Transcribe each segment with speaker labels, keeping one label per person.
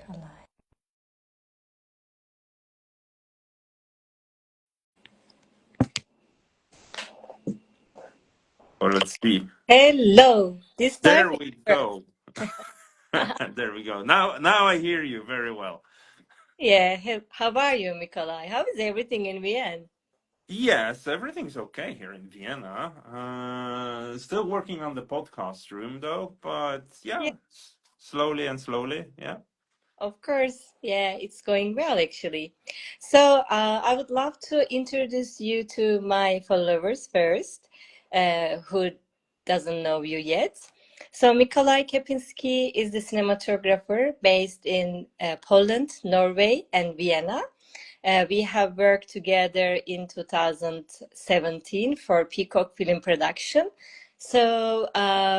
Speaker 1: Mikolaj.
Speaker 2: Or let's see.
Speaker 1: Hello. This time
Speaker 2: There
Speaker 1: it
Speaker 2: we
Speaker 1: works.
Speaker 2: go. There we go. Now I hear you very well.
Speaker 1: Yeah. How are you, Mikolaj? How is everything in Vienna?
Speaker 2: Yes, everything's okay here in Vienna. Still working on the podcast room though, but
Speaker 1: Yeah,
Speaker 2: yeah, slowly and slowly. Yeah.
Speaker 1: of course. Yeah, it's going well actually. So I would love to introduce you to my followers first, who doesn't know you yet. So Mikolaj Kepinski is the cinematographer based in Poland, Norway, and Vienna. We have worked together in 2017 for Peacock film production. So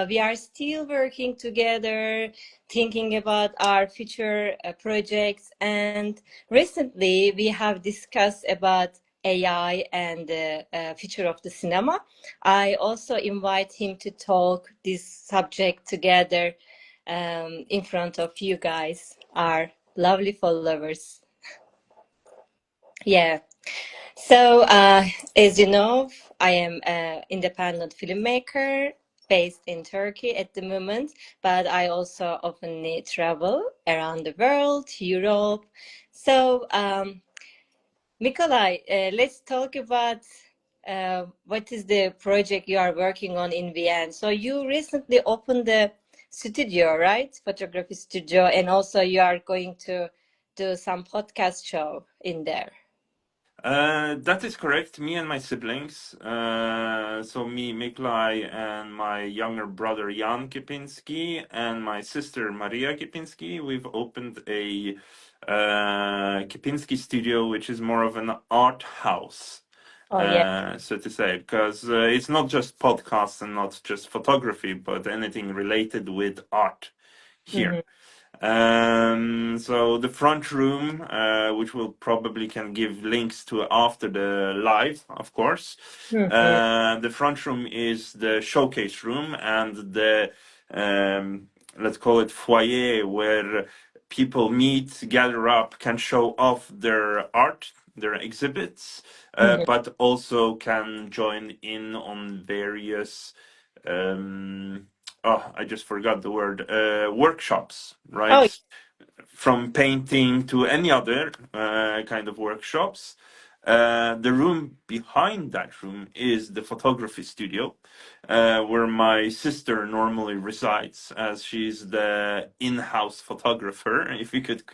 Speaker 1: we are still working together, thinking about our future projects. And recently we have discussed about AI and the future of the cinema. I also invite him to talk this subject together in front of you guys, our lovely followers. Yeah. So, as you know, I am an independent filmmaker based in Turkey at the moment, but I also often travel around the world, Europe. So, Mikolaj, let's talk about what is the project you are working on in Vienna. So, you recently opened the studio, right? Photography studio, and also you are going to do some podcast show in there.
Speaker 2: That is correct. Me and my siblings, so me, Mikolaj, and my younger brother Jan Kepinski, and my sister Maria Kepinski, we've opened a Kepinski studio, which is more of an art house,
Speaker 1: Oh, yeah.
Speaker 2: so to say, because it's not just podcasts and not just photography, but anything related with art here. So the front room, which we'll probably can give links to after the live, of course.
Speaker 1: Mhm.
Speaker 2: The front room is the showcase room and the let's call it foyer, where people meet, gather up, can show off their art, their exhibits,
Speaker 1: Mhm.
Speaker 2: but also can join in on various I just forgot the word, workshops,
Speaker 1: Oh,
Speaker 2: right? From painting to any other kind of workshops. The room behind that room is the photography studio, where my sister normally resides, as she's the in-house photographer, if you could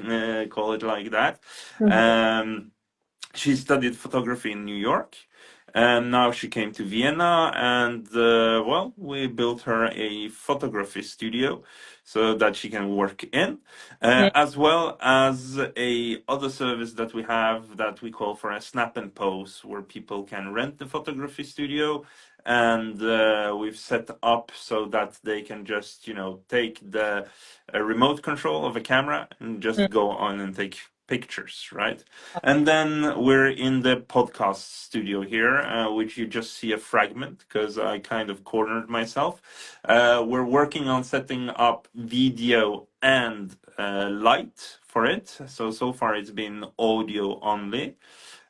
Speaker 2: call it like that.
Speaker 1: mhm.
Speaker 2: Um, she studied photography in New York, and now she came to Vienna, and well, we built her a photography studio so that she can work in, as well as a other service that we have that we call for a snap and pose, where people can rent the photography studio, and we've set up so that they can just take the remote control of a camera and just go on and take pictures, right? And then we're in the podcast studio here, which you just see a fragment because I kind of cornered myself. We're working on setting up video and light for it. So far it's been audio only.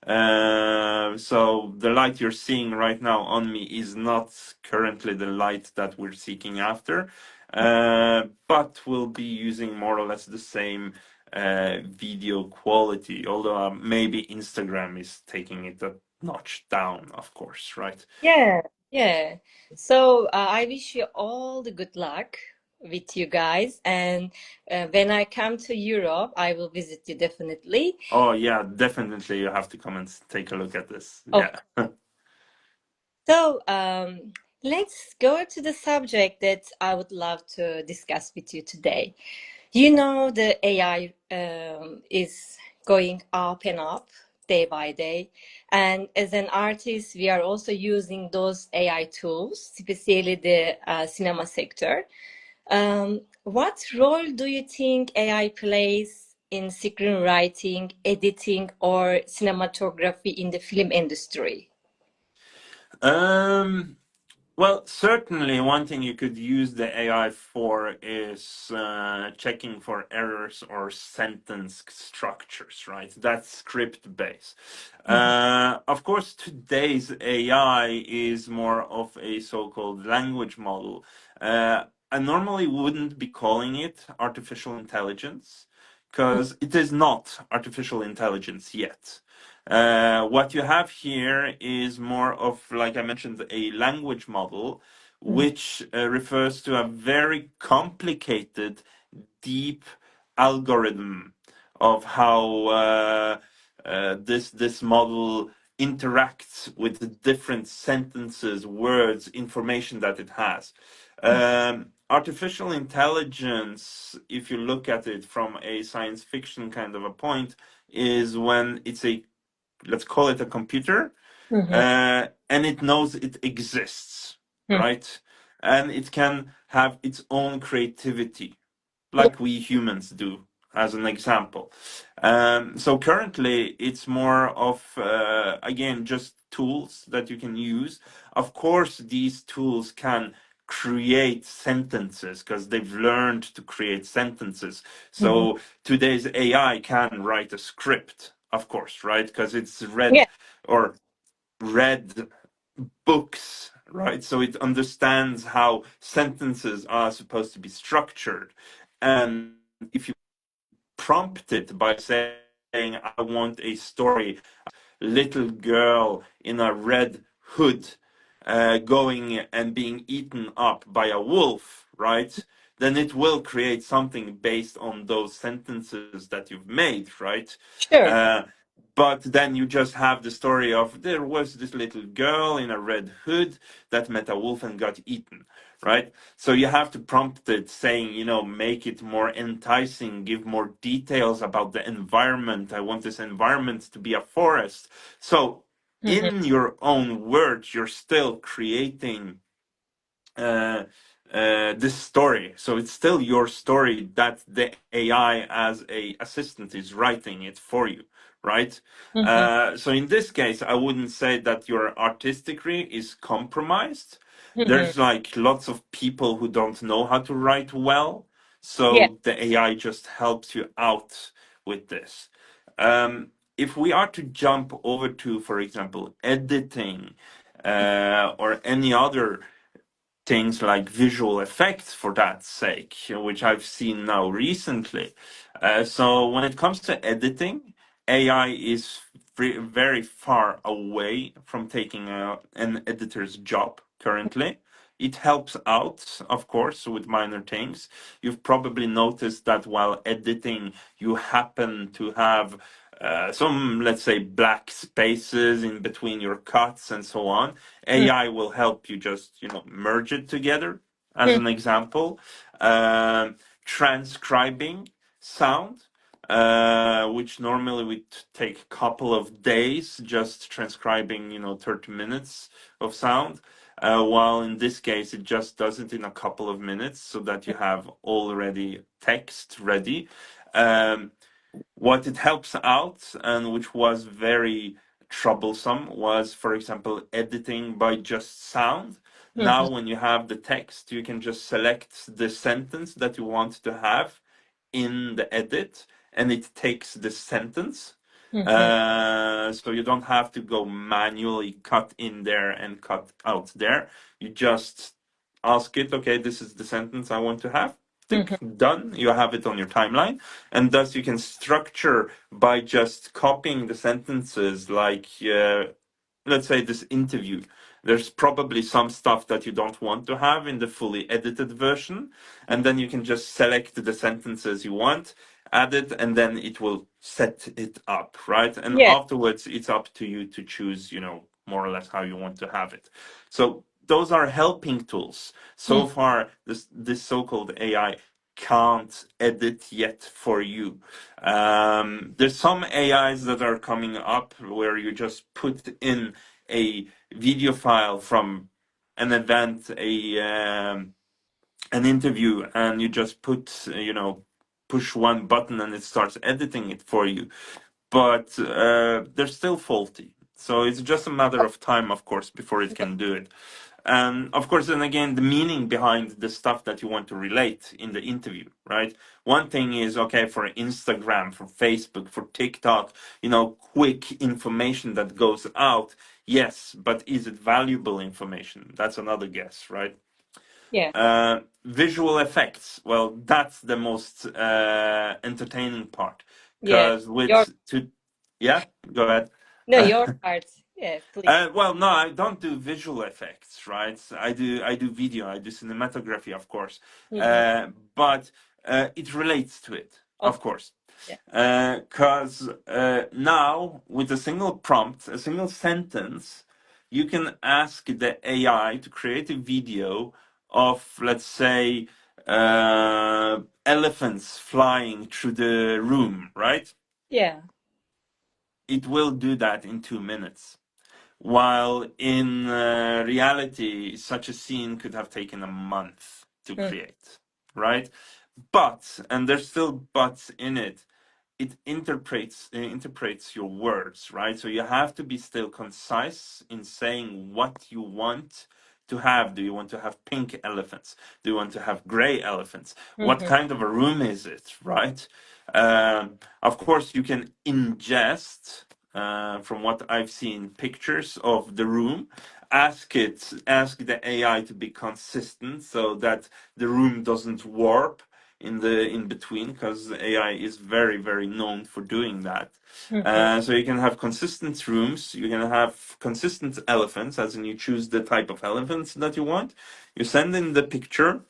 Speaker 2: So the light you're seeing right now on me is not currently the light that we're seeking after, but we'll be using more or less the same video quality, although maybe Instagram is taking it a notch down, of course, right?
Speaker 1: Yeah, yeah. So I wish you all the good luck with you guys. And when I come to Europe, I will visit you definitely.
Speaker 2: Oh yeah, definitely you have to come and take a look at this.
Speaker 1: Of
Speaker 2: Yeah.
Speaker 1: So let's go to the subject that I would love to discuss with you today. You know, the AI is going up and up day by day. And as an artist, we are also using those AI tools, especially the cinema sector. What role do you think AI plays in screenwriting, editing, or cinematography in the film industry?
Speaker 2: Um Well, certainly one thing you could use the AI for is checking for errors or sentence structures, right? That's script based.
Speaker 1: Mhm.
Speaker 2: Of course, today's AI is more of a so-called language model. I normally wouldn't be calling it artificial intelligence because it is not artificial intelligence yet. What you have here is more of, like I mentioned, a language model,
Speaker 1: Mhm.
Speaker 2: which refers to a very complicated, deep algorithm of how this model interacts with the different sentences, words, information that it has. Artificial intelligence, if you look at it from a science fiction kind of a point, is when it's a, let's call it a computer,
Speaker 1: Mhm.
Speaker 2: and it knows it exists,
Speaker 1: Mhm.
Speaker 2: right? And it can have its own creativity,
Speaker 1: Yeah.
Speaker 2: like we humans do, as an example. So currently, it's more of, again, just tools that you can use. Of course, these tools can create sentences because they've learned to create sentences.
Speaker 1: Mhm.
Speaker 2: So today's AI can write a script, of course, right? Because it's
Speaker 1: Yeah.
Speaker 2: read books, right? So it understands how sentences are supposed to be structured. And if you prompt it by saying, I want a story, little girl in a red hood going and being eaten up by a wolf, right? Then it will create something based on those sentences that you've made, right?
Speaker 1: Sure.
Speaker 2: Uh, but then you just have the story of there was this little girl in a red hood that met a wolf and got eaten, right? So you have to prompt it saying, make it more enticing, give more details about the environment. I want this environment to be a forest. So
Speaker 1: Mhm.
Speaker 2: in your own words, you're still creating uh, this story. So it's still your story that the AI as a assistant is writing it for you, right?
Speaker 1: Mhm.
Speaker 2: So in this case, I wouldn't say that your artistry is compromised.
Speaker 1: Mhm.
Speaker 2: There's like lots of people who don't know how to write well,
Speaker 1: Yeah.
Speaker 2: so the AI just helps you out with this. If we are to jump over to, for example, editing or any other things like visual effects for that sake, which I've seen now recently. So when it comes to editing, AI is very far away from taking an editor's job currently. It helps out, of course, with minor things. You've probably noticed that while editing, you happen to have some, let's say, black spaces in between your cuts and so on.
Speaker 1: Mhm.
Speaker 2: AI will help you just, merge it together, as
Speaker 1: Mhm.
Speaker 2: an example. Transcribing sound, which normally would take a couple of days, just transcribing, 30 minutes of sound. While in this case, it just does it in a couple of minutes so that you have already text ready. Um, what it helps out, and which was very troublesome, was, for example, editing by just sound. Now,
Speaker 1: Mhm.
Speaker 2: when you have the text, you can just select the sentence that you want to have in the edit, and it takes the sentence.
Speaker 1: Mhm.
Speaker 2: So you don't have to go manually cut in there and cut out there. You just ask it, okay, this is the sentence I want to have. Tick,
Speaker 1: Mhm.
Speaker 2: done. You have it on your timeline. And thus you can structure by just copying the sentences, like, let's say this interview. There's probably some stuff that you don't want to have in the fully edited version. And then you can just select the sentences you want, add it, and then it will set it up, right? And
Speaker 1: Yeah.
Speaker 2: afterwards, it's up to you to choose, more or less how you want to have it. So those are helping tools.
Speaker 1: Mhm.
Speaker 2: So far, this so-called AI can't edit yet for you. There's some AIs that are coming up where you just put in a video file from an event, an interview, and you just put, push one button and it starts editing it for you. But they're still faulty. So it's just a matter of time, of course, before it can do it. And of course, and again, the meaning behind the stuff that you want to relate in the interview, right? One thing is, okay, for Instagram, for Facebook, for TikTok, quick information that goes out. Yes, but is it valuable information? That's another guess, right?
Speaker 1: Yeah.
Speaker 2: Visual effects. Well, that's the most entertaining part.
Speaker 1: Yeah.
Speaker 2: Because
Speaker 1: Your
Speaker 2: yeah, go ahead.
Speaker 1: no, your part. Yeah, please.
Speaker 2: Well, no, I don't do visual effects, right? I do video, I do cinematography, of course,
Speaker 1: Hmm.
Speaker 2: but it relates to it, of
Speaker 1: Of course.
Speaker 2: course,
Speaker 1: Yeah.
Speaker 2: because now with a single prompt, a single sentence, you can ask the AI to create a video of, let's say, elephants flying through the room, right?
Speaker 1: Yeah.
Speaker 2: It will do that in 2 minutes. While in reality, such a scene could have taken a month to
Speaker 1: Mm.
Speaker 2: create, right? But, and there's still buts in it, it interprets your words, right? So you have to be still concise in saying what you want to have. Do you want to have pink elephants? Do you want to have gray elephants? What
Speaker 1: Hmm.
Speaker 2: kind of a room is it, right? Of course, you can ingest, from what I've seen, pictures of the room. Ask the AI to be consistent so that the room doesn't warp in between, because AI is very, very known for doing that.
Speaker 1: Hmm.
Speaker 2: So you can have consistent rooms, you can have consistent elephants, as in you choose the type of elephants that you want. You send in the picture,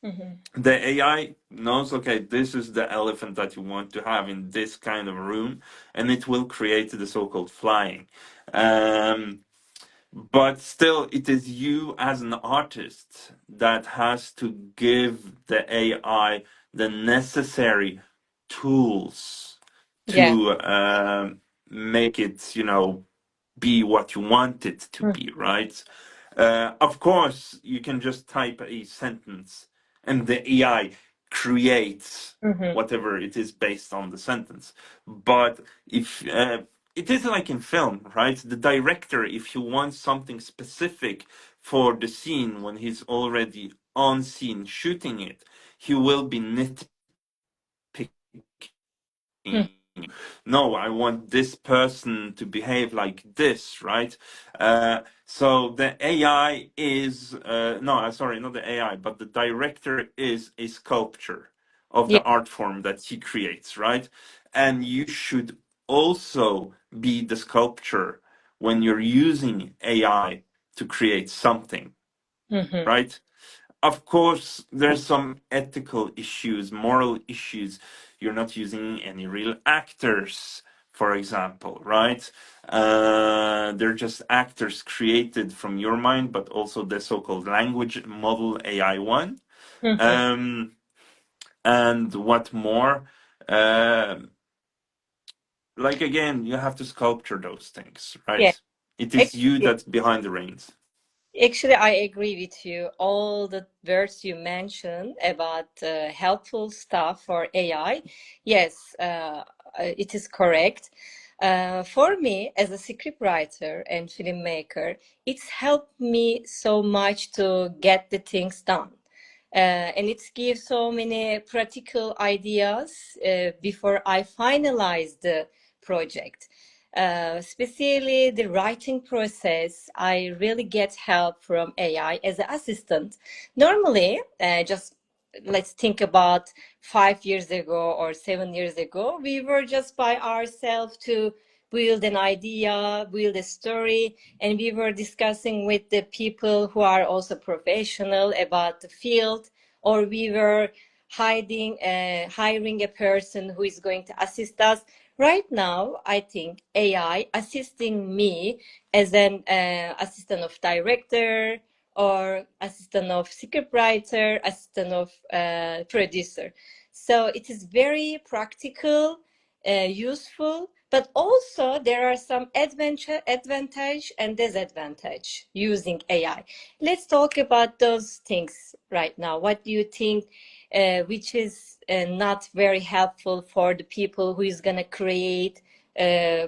Speaker 1: Hmm.
Speaker 2: the AI knows, okay, this is the elephant that you want to have in this kind of room, and it will create the so-called flying. Um, but still, it is you as an artist that has to give the AI the necessary tools
Speaker 1: Yeah.
Speaker 2: to make it, be what you want it to
Speaker 1: Mm.
Speaker 2: be, right? Of course, you can just type a sentence and the AI creates
Speaker 1: Hmm.
Speaker 2: whatever it is based on the sentence. But if it is like in film, right? The director, if he wants something specific for the scene when he's already on scene shooting it, he will be nitpicking.
Speaker 1: Mm.
Speaker 2: No, I want this person to behave like this, right? So the AI is no, sorry, not the AI, but the director is a sculpture of
Speaker 1: Yeah.
Speaker 2: the art form that he creates, right? And you should also be the sculpture when you're using AI to create something,
Speaker 1: Hmm.
Speaker 2: right? Of course, there's some ethical issues, moral issues. You're not using any real actors, for example, right? They're just actors created from your mind, but also the so-called language model AI one.
Speaker 1: Hmm.
Speaker 2: Um, and what more? Um like again, you have to sculpture those things,
Speaker 1: Yeah.
Speaker 2: right? It is you
Speaker 1: Actually,
Speaker 2: that's behind the reins.
Speaker 1: Actually, I agree with you. All the words you mentioned about helpful stuff for AI, yes, it is correct. For me, as a scriptwriter and filmmaker, it's helped me so much to get the things done. And it gives so many practical ideas before I finalize the project. Especially the writing process, I really get help from AI as an assistant. Normally, just let's think about 5 years ago or 7 years ago, we were just by ourselves to build an idea, build a story, and we were discussing with the people who are also professional about the field, or we were hiring a person who is going to assist us. Right now, I think AI assisting me as an assistant of director or assistant of scriptwriter, assistant of producer. So it is very practical, useful, but also there are some advantage and disadvantage using AI. Let's talk about those things right now. What do you think which is not very helpful for the people who is going to create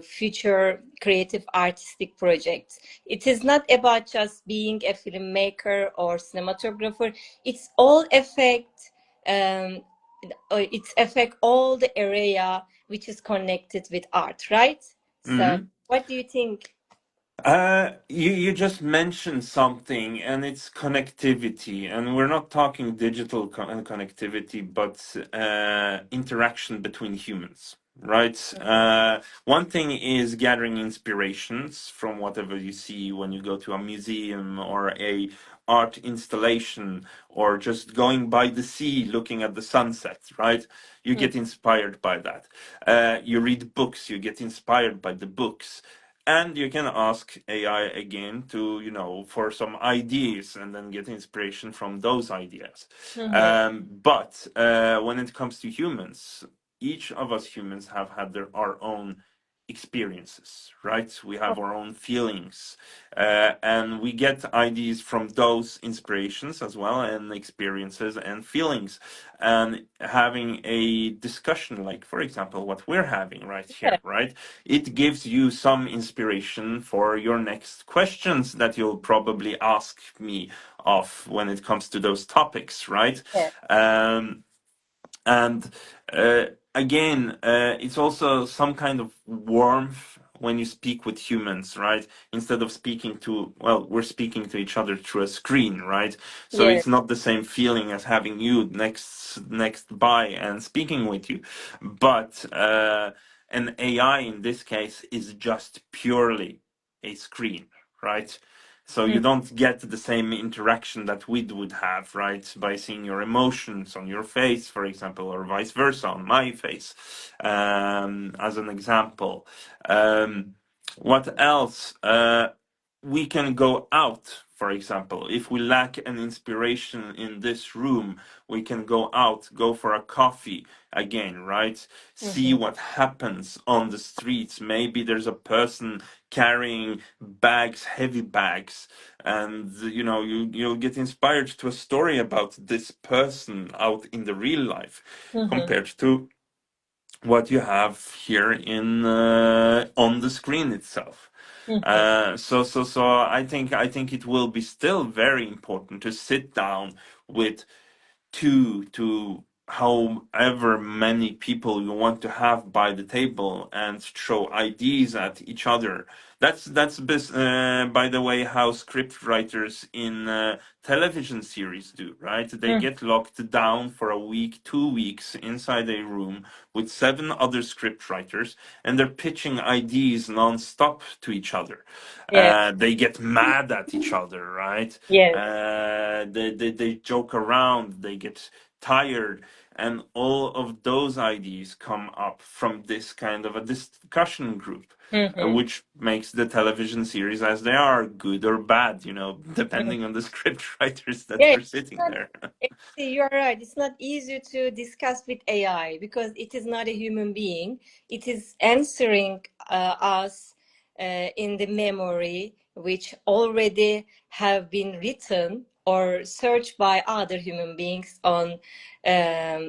Speaker 1: future creative artistic projects. It is not about just being a filmmaker or cinematographer. It's all affect all the area which is connected with art, right? So what do you think?
Speaker 2: You just mentioned something, and it's connectivity, and we're not talking digital connectivity, but interaction between humans, right? One thing is gathering inspirations from whatever you see when you go to a museum or a art installation, or just going by the sea looking at the sunset, right? You get inspired by that. You read books, you get inspired by the books. And you can ask AI again to, for some ideas and then get inspiration from those ideas. But when it comes to humans, each of us humans have had our own experiences, right? We have our own feelings, and we get ideas from those inspirations as well, and experiences and feelings, and having a discussion like, for example, what we're having right here, right? It gives you some inspiration for your next questions that you'll probably ask me of when it comes to those topics, right?
Speaker 1: Yeah.
Speaker 2: And again, it's also some kind of warmth when you speak with humans, right? Instead of speaking to, well, we're speaking to each other through a screen, right? So
Speaker 1: Yes.
Speaker 2: it's not the same feeling as having you next by and speaking with you. But an AI in this case is just purely a screen, right? So you don't get the same interaction that we would have, right? By seeing your emotions on your face, for example, or vice versa on my face, as an example. What else? We can go out, for example. If we lack an inspiration in this room, we can go out, go for a coffee again, right? See what happens on the streets. Maybe there's a person carrying bags, heavy bags, and you'll get inspired to a story about this person out in the real life compared to what you have here in on the screen itself. So I think it will be still very important to sit down with to however many people you want to have by the table and throw ideas at each other. By the way, how script writers in television series do, right? They get locked down for a week, 2 weeks inside a room with 7 other script writers, and they're pitching ideas non-stop to each other.
Speaker 1: Yes.
Speaker 2: They get mad at each other, right?
Speaker 1: Yes.
Speaker 2: They joke around, they get tired, and all of those ideas come up from this kind of a discussion group, which makes the television series as they are, good or bad, depending on the script writers that
Speaker 1: Yeah,
Speaker 2: are sitting there.
Speaker 1: you are right. It's not easy to discuss with AI because it is not a human being. It is answering us in the memory which already have been written or searched by other human beings on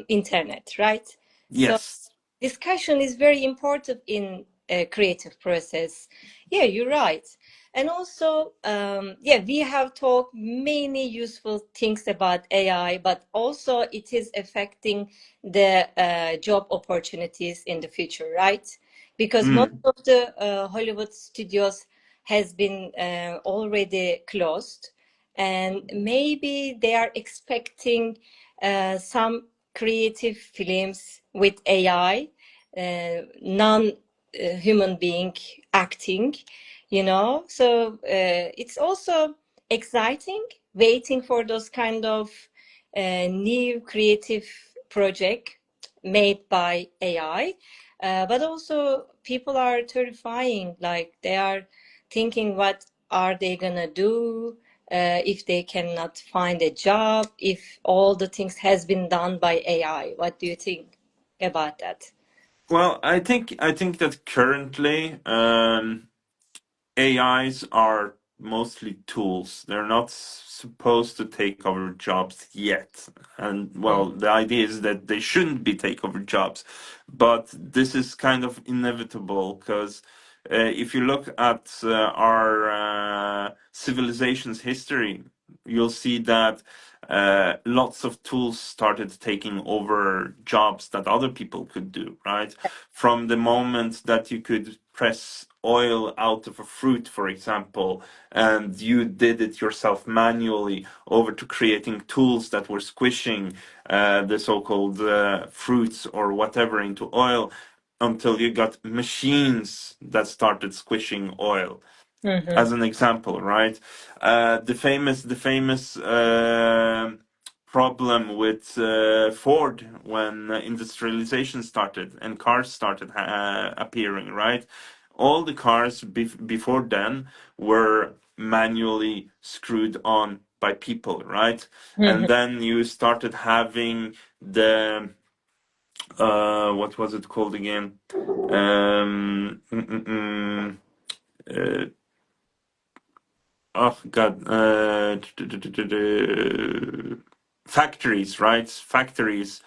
Speaker 1: internet, right? So
Speaker 2: Yes.
Speaker 1: discussion is very important in a creative process. Yeah, you're right. And also, yeah, we have talked many useful things about AI, but also it is affecting the job opportunities in the future, right? Because most of the Hollywood studios has been already closed, and maybe they are expecting some creative films with AI, non-human being acting, So it's also exciting waiting for those kind of new creative project made by AI. But also people are terrifying, like they are thinking what are they gonna do if they cannot find a job, if all the things has been done by AI. What do you think about that?
Speaker 2: Well, I think that currently AIs are mostly tools. They're not supposed to take over jobs yet. And well,
Speaker 1: Mm.
Speaker 2: the idea is that they shouldn't be take over jobs, but this is kind of inevitable because if you look at our civilization's history, you'll see that lots of tools started taking over jobs that other people could do, right? From the moment that you could press oil out of a fruit, for example, and you did it yourself manually, over to creating tools that were squishing the so-called fruits or whatever into oil, until you got machines that started squishing oil,
Speaker 1: Mhm.
Speaker 2: as an example, right? The famous problem with Ford when industrialization started and cars started appearing, right? All the cars before then were manually screwed on by people, right? And
Speaker 1: Mhm.
Speaker 2: then you started having the what was it called again? Um, mm, mm, mm, uh, oh God, factories, right? Factories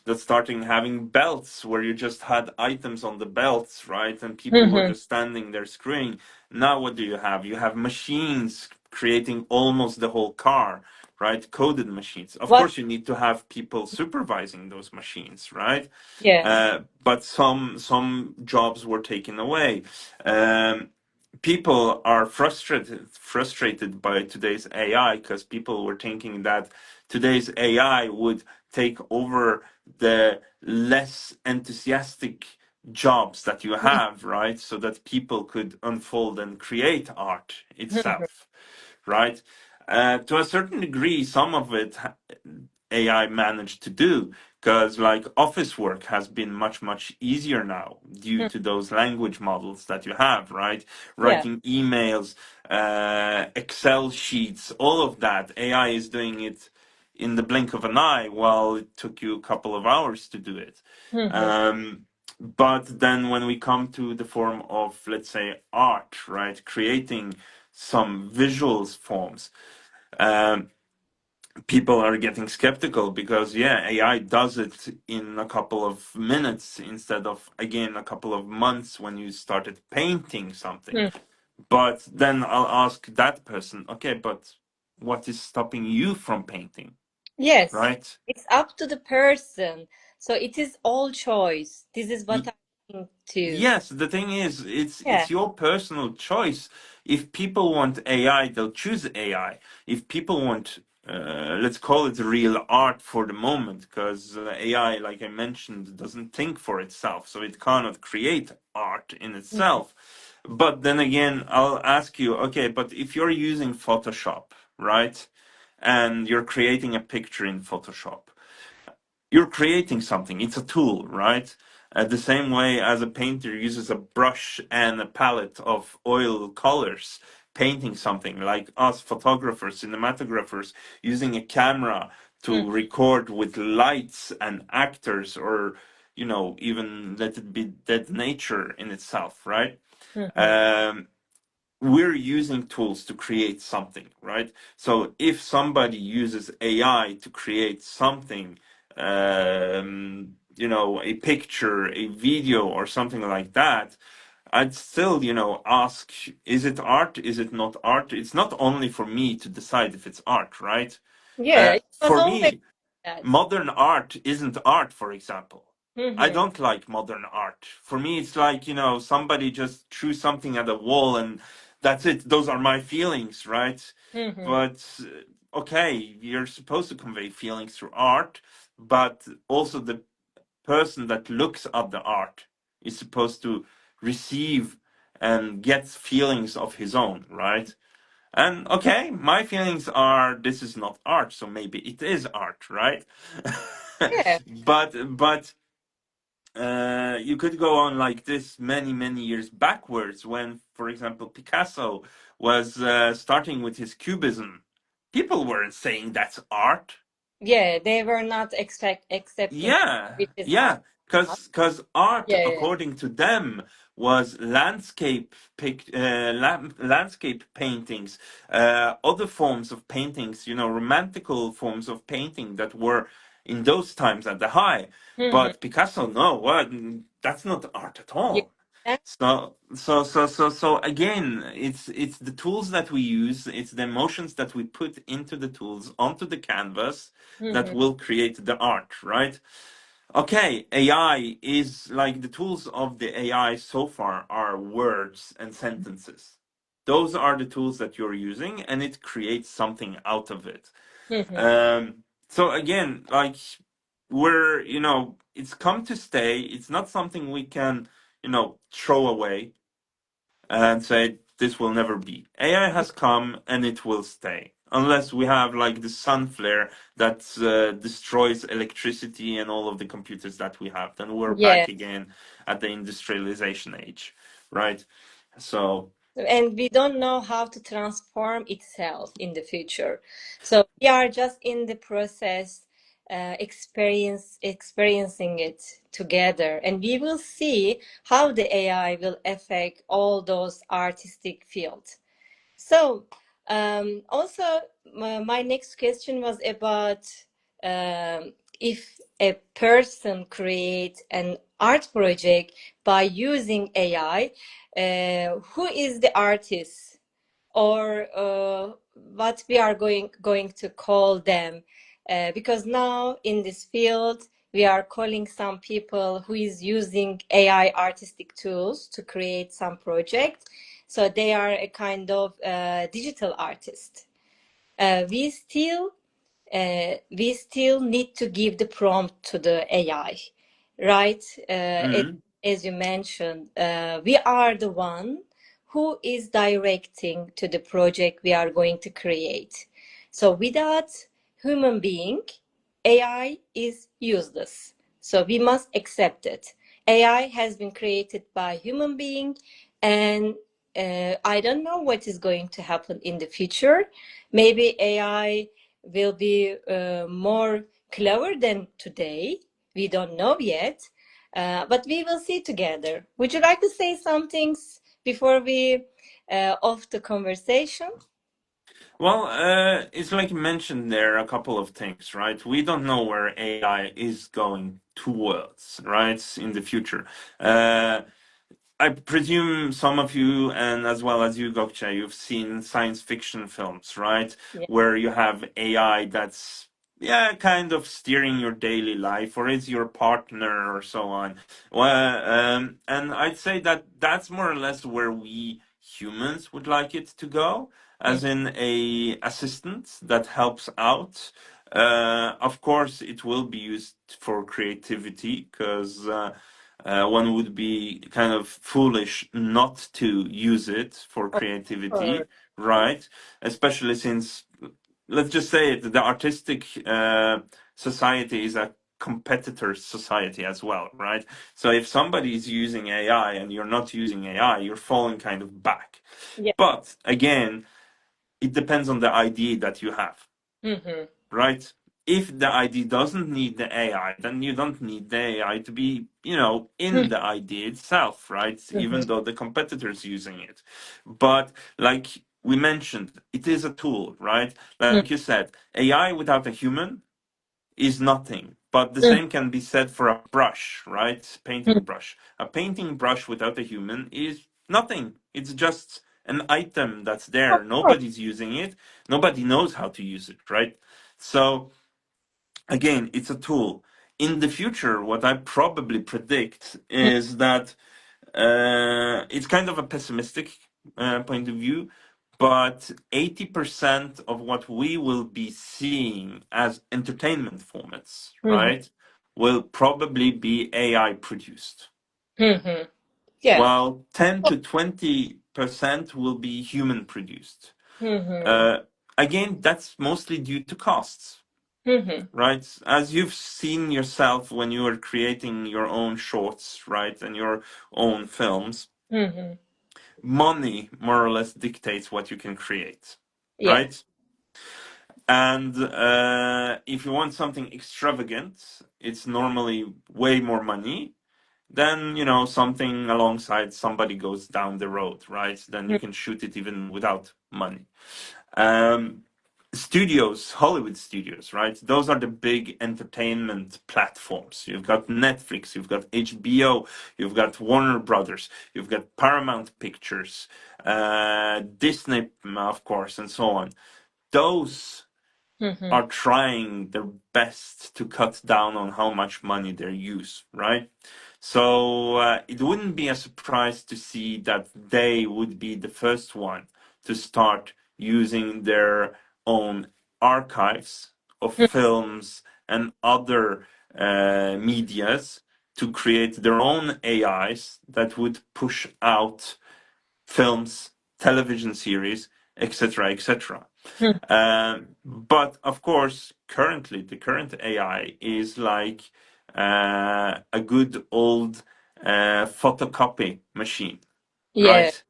Speaker 2: that starting having belts where you just had items on the belts, right? And people were
Speaker 1: Mhm.
Speaker 2: just standing there screwing. Now what do you have? You have machines creating almost the whole car, right? Coded machines. Of
Speaker 1: What?
Speaker 2: course, you need to have people supervising those machines, right?
Speaker 1: Yes.
Speaker 2: But some jobs were taken away. People are frustrated by today's AI because people were thinking that today's AI would take over the less enthusiastic jobs that you have, right? So that people could unfold and create art
Speaker 1: Mhm.
Speaker 2: itself, right? To a certain degree, some of it AI managed to do, because like office work has been much easier now due
Speaker 1: Mhm.
Speaker 2: to those language models that you have, right?
Speaker 1: Yeah.
Speaker 2: Writing emails, Excel sheets, all of that. AI is doing it in the blink of an eye, while it took you a couple of hours to do it.
Speaker 1: Mhm.
Speaker 2: But then when we come to the form of, let's say, art, right, creating some visuals forms, um, people are getting skeptical because yeah, AI does it in a couple of minutes instead of, again, a couple of months when you started painting something.
Speaker 1: Mhm.
Speaker 2: But then I'll ask that person, okay, but what is stopping you from painting,
Speaker 1: Yes.
Speaker 2: right?
Speaker 1: It's up to the person. So it is all choice. This is what I think too.
Speaker 2: Yes, the thing is,
Speaker 1: Yeah.
Speaker 2: it's your personal choice. If people want AI, they'll choose AI. If people want, let's call it real art for the moment, because AI, like I mentioned, doesn't think for itself, so it cannot create art in
Speaker 1: Mhm.
Speaker 2: itself. But then again, I'll ask you, okay, but if you're using Photoshop, right, and you're creating a picture in Photoshop, you're creating something. It's a tool, right? The same way as a painter uses a brush and a palette of oil colors, painting something, like us photographers, cinematographers, using a camera
Speaker 1: Mhm.
Speaker 2: to record with lights and actors, or, even let it be dead nature in itself, right?
Speaker 1: Mhm.
Speaker 2: Um, we're using tools to create something, right? So if somebody uses AI to create something, a picture, a video, or something like that, I'd still, ask, is it art? Is it not art? It's not only for me to decide if it's art, right?
Speaker 1: Yeah. It's not
Speaker 2: For
Speaker 1: always
Speaker 2: me,
Speaker 1: that.
Speaker 2: modern art isn't art, for example. I
Speaker 1: Mhm.
Speaker 2: don't like modern art. For me, it's like, somebody just threw something at a wall and that's it. Those are my feelings, right?
Speaker 1: Mhm.
Speaker 2: But okay, you're supposed to convey feelings through art, but also the person that looks at the art is supposed to receive and get feelings of his own, right? And okay, my feelings are this is not art, so maybe it is art, right?
Speaker 1: Yeah.
Speaker 2: but you could go on like this many years backwards when, for example, Picasso was starting with his cubism. People weren't saying that's art.
Speaker 1: Yeah. They were not accepting
Speaker 2: Yeah,
Speaker 1: which is art.
Speaker 2: yeah. Because art,
Speaker 1: Yeah, yeah.
Speaker 2: according to them, was landscape paintings, other forms of paintings, romantical forms of painting that were in those times at the high.
Speaker 1: Mhm.
Speaker 2: But Picasso, no, what? That's not art at
Speaker 1: Yeah.
Speaker 2: all. So again, it's the tools that we use, it's the emotions that we put into the tools onto the canvas that
Speaker 1: Mhm.
Speaker 2: will create the art, right? Okay, AI is like the tools of the AI so far are words and sentences. Those are the tools that you're using, and it creates something out of it.
Speaker 1: Mhm.
Speaker 2: So again, like it's come to stay. It's not something we can, throw away and say this will never be. AI has come and it will stay. Unless we have like the sun flare that destroys electricity and all of the computers that we have, then we're
Speaker 1: Yeah.
Speaker 2: back again at the industrialization age, right? So,
Speaker 1: And we don't know how to transform itself in the future. So we are just in the process, experiencing it together, and we will see how the AI will affect all those artistic fields. So, also, my next question was about if a person creates an art project by using AI, who is the artist, or what we are going to call them? Because now in this field, we are calling some people who is using AI artistic tools to create some project. So they are a kind of digital artist. Uh, we still we still need to give the prompt to the AI, right?
Speaker 2: mhm.
Speaker 1: As you mentioned, we are the one who is directing to the project we are going to create. So without human being, AI is useless. So we must accept it. AI has been created by human being, and I don't know what is going to happen in the future. Maybe AI will be more clever than today. We don't know yet, but we will see together. Would you like to say some things before we off the conversation?
Speaker 2: Well, it's like you mentioned there a couple of things, right? We don't know where AI is going towards, right, in the future. Uh, I presume some of you, and as well as you, Gökçe, you've seen science fiction films, right?
Speaker 1: Yeah.
Speaker 2: Where you have AI that's, yeah, kind of steering your daily life, or is your partner, or so on. Well, and I'd say that that's more or less where we humans would like it to go,
Speaker 1: Mm.
Speaker 2: as in a assistant that helps out. Of course, it will be used for creativity because one would be kind of foolish not to use it for
Speaker 1: Of course.
Speaker 2: creativity, right? Especially since, let's just say it, the artistic society is a competitor society as well, right? So if somebody is using AI and you're not using AI, you're falling kind of back.
Speaker 1: Yeah.
Speaker 2: But again, it depends on the idea that you have,
Speaker 1: Mm-hmm.
Speaker 2: right? If the ID doesn't need the AI, then you don't need the AI to be, in the ID itself, right?
Speaker 1: Mm-hmm.
Speaker 2: Even though the competitor's using it. But like we mentioned, it is a tool, right? Like you said, AI without a human is nothing. But the
Speaker 1: Mm-hmm.
Speaker 2: same can be said for a brush, right? Painting brush. A painting brush without a human is nothing. It's just an item that's
Speaker 1: Of
Speaker 2: there.
Speaker 1: course.
Speaker 2: Nobody's using it. Nobody knows how to use it, right? So again, it's a tool. In the future, what I probably predict is that it's kind of a pessimistic point of view, but 80% of what we will be seeing as entertainment formats,
Speaker 1: Mm-hmm.
Speaker 2: right, will probably be AI produced,
Speaker 1: Mm-hmm. Yeah.
Speaker 2: while 10 to 20% will be human produced.
Speaker 1: Mm-hmm.
Speaker 2: Uh, Again, that's mostly due to costs,
Speaker 1: Mm-hmm.
Speaker 2: right? As you've seen yourself when you are creating your own shorts, right, and your own films,
Speaker 1: Mm-hmm.
Speaker 2: money more or less dictates what you can create,
Speaker 1: Yeah.
Speaker 2: right? And if you want something extravagant, it's normally way more money. Then, something alongside somebody goes down the road, right? Then you can shoot it even without money. Um, Studios, Hollywood studios, right? Those are the big entertainment platforms. You've got Netflix, you've got HBO, you've got Warner Brothers, you've got Paramount Pictures, Disney, of course, and so on. Those are trying their best to cut down on how much money they use, right? So it wouldn't be a surprise to see that they would be the first one to start using their own archives of films and other medias to create their own AIs that would push out films, television series, etc., etc. But of course, currently, the current AI is like a good old photocopy machine,
Speaker 1: Yeah.
Speaker 2: right?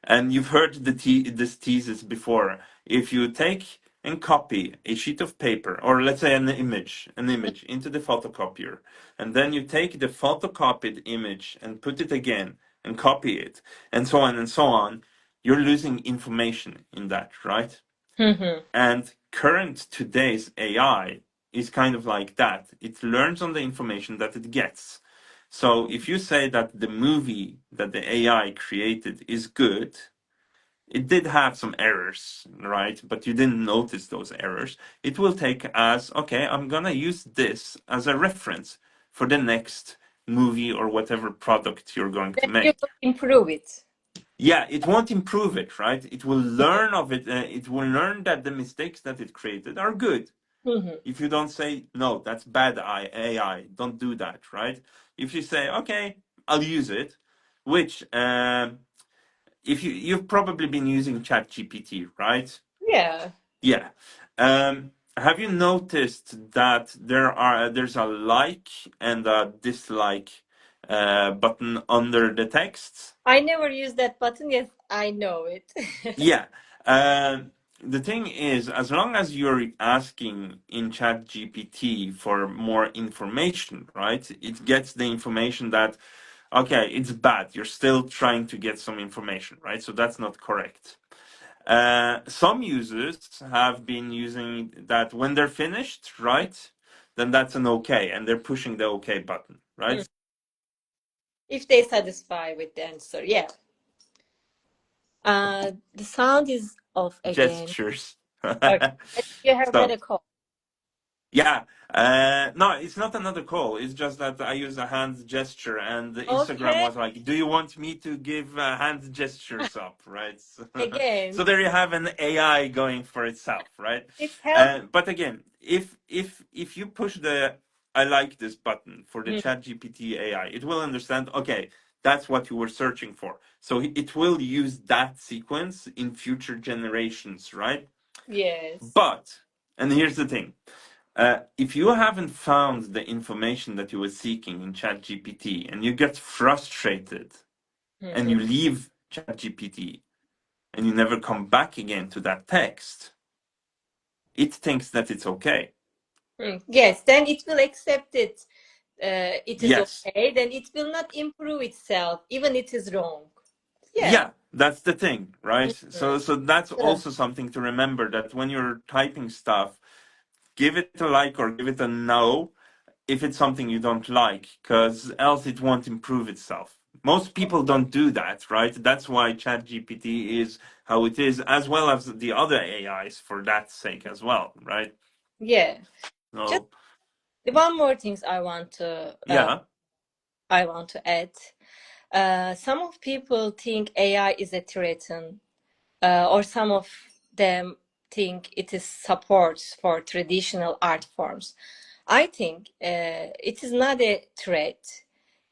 Speaker 2: And you've heard this thesis before. If you take and copy a sheet of paper, or let's say an image into the photocopier, and then you take the photocopied image and put it again and copy it, and so on and so on, you're losing information in that, right? And current today's AI is kind of like that. It learns on the information that it gets. So if you say that the movie that the AI created is good, it did have some errors, right? But you didn't notice those errors. It will take as, okay, I'm gonna use this as a reference for the next movie or whatever product you're going to
Speaker 1: Then you
Speaker 2: make.
Speaker 1: will improve it.
Speaker 2: Yeah, it won't improve it, right? It will learn of it. It will learn that the mistakes that it created are good. If you don't say, no, that's bad AI, don't do that, right? If you say, okay, I'll use it, which, if you've probably been using ChatGPT, right?
Speaker 1: Yeah.
Speaker 2: Yeah. Have you noticed that there's a like and a dislike button under the text?
Speaker 1: I never use that button. Yes, I know it.
Speaker 2: Yeah. The thing is, as long as you're asking in ChatGPT for more information, right? It gets the information that, okay, it's bad. You're still trying to get some information, right? So that's not correct. Some users have been using that when they're finished, right? Then that's an okay, and they're pushing the okay button, right?
Speaker 1: If they satisfy with the answer, yeah. The sound is off again.
Speaker 2: Gestures.
Speaker 1: Okay. You have got
Speaker 2: So
Speaker 1: a call.
Speaker 2: yeah, no, it's not another call. It's just that I use a hand gesture, and Instagram
Speaker 1: Okay.
Speaker 2: was like, "Do you want me to give hand gestures up?" Right? So,
Speaker 1: Again,
Speaker 2: so there you have an AI going for itself, right?
Speaker 1: it's help.
Speaker 2: But again, if you push the "I like this" button for the
Speaker 1: Mm,
Speaker 2: ChatGPT AI, it will understand. Okay, that's what you were searching for. So it will use that sequence in future generations, right?
Speaker 1: yes.
Speaker 2: But and here's the thing. If you haven't found the information that you were seeking in ChatGPT and you get frustrated and you leave ChatGPT and you never come back again to that text, it thinks that it's okay.
Speaker 1: Yes, then it will accept it. It is
Speaker 2: Yes.
Speaker 1: okay. Then it will not improve itself, even it is wrong. Yeah.
Speaker 2: Yeah, that's the thing, right? So that's
Speaker 1: Yeah.
Speaker 2: also something to remember that when you're typing stuff, give it a like or give it a no if it's something you don't like, because else it won't improve itself. Most people don't do that, right? That's why ChatGPT is how it is, as well as the other AIs for that sake as well, right?
Speaker 1: Yeah. Just
Speaker 2: So
Speaker 1: one more things
Speaker 2: yeah,
Speaker 1: I want to add. Some of people think AI is a threat, or some of them think it is support for traditional art forms. I think it is not a threat.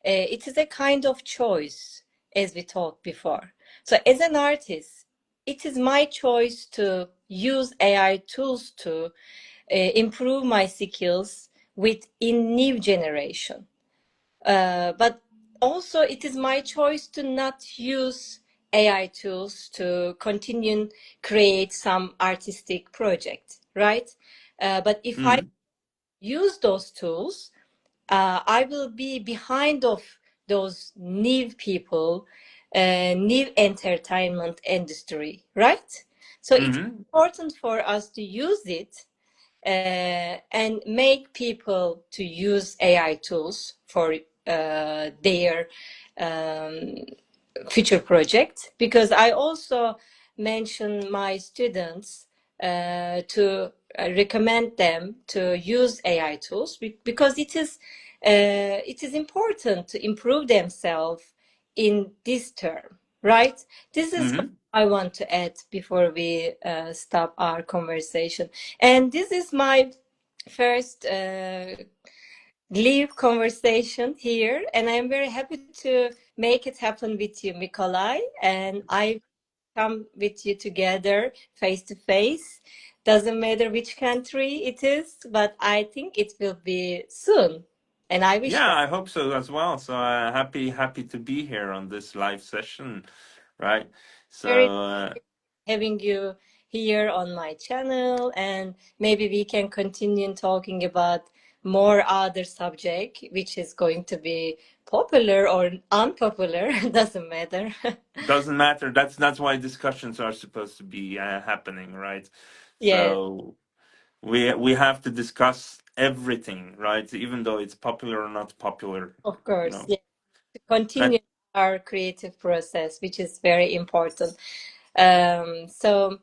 Speaker 1: It is a kind of choice, as we talked before. So, as an artist, it is my choice to use AI tools to improve my skills within new generation. But also, it is my choice to not use AI tools to continue create some artistic project. right? But if I use those tools, I will be behind of those new people, new entertainment industry, right? So it's important for us to use it and make people to use AI tools for their future project, because I also mention my students to recommend them to use AI tools because it is important to improve themselves in this term, right? This is what I want to add before we stop our conversation. And this is my first live conversation here, and I'm very happy to make it happen with you, Mikolaj, and I come with you together face to face. Doesn't matter which country it is, but I think it will be soon, and I wish
Speaker 2: Yeah,
Speaker 1: that.
Speaker 2: I hope so as well. So happy to be here on this live session, right?
Speaker 1: Very
Speaker 2: So
Speaker 1: having you here on my channel, and maybe we can continue talking about more other subject which is going to be popular or unpopular. Doesn't matter.
Speaker 2: doesn't matter. That's why discussions are supposed to be happening, right?
Speaker 1: Yes,
Speaker 2: So we have to discuss everything, right? Even though it's popular or not popular,
Speaker 1: of
Speaker 2: you
Speaker 1: course.
Speaker 2: know.
Speaker 1: Yeah, to continue our creative process, which is very important. So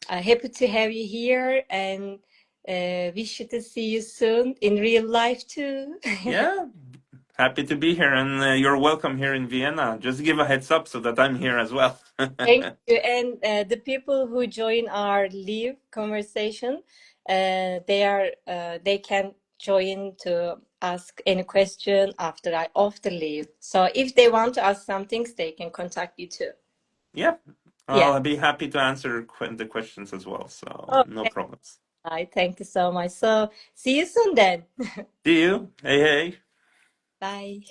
Speaker 1: happy to have you here, and wish you to see you soon in real life too.
Speaker 2: Yeah, happy to be here, and you're welcome here in Vienna. Just give a heads up so that I'm here as well.
Speaker 1: Thank you. And the people who join our live conversation, they can join to ask any question after I off the leave. So if they want to ask some things, they can contact you too.
Speaker 2: Yeah,
Speaker 1: Yeah.
Speaker 2: I'll be happy to answer the questions as well. So no
Speaker 1: Okay.
Speaker 2: problems.
Speaker 1: Thank you so much. So see you soon then.
Speaker 2: See you. Hey, hey.
Speaker 1: Bye.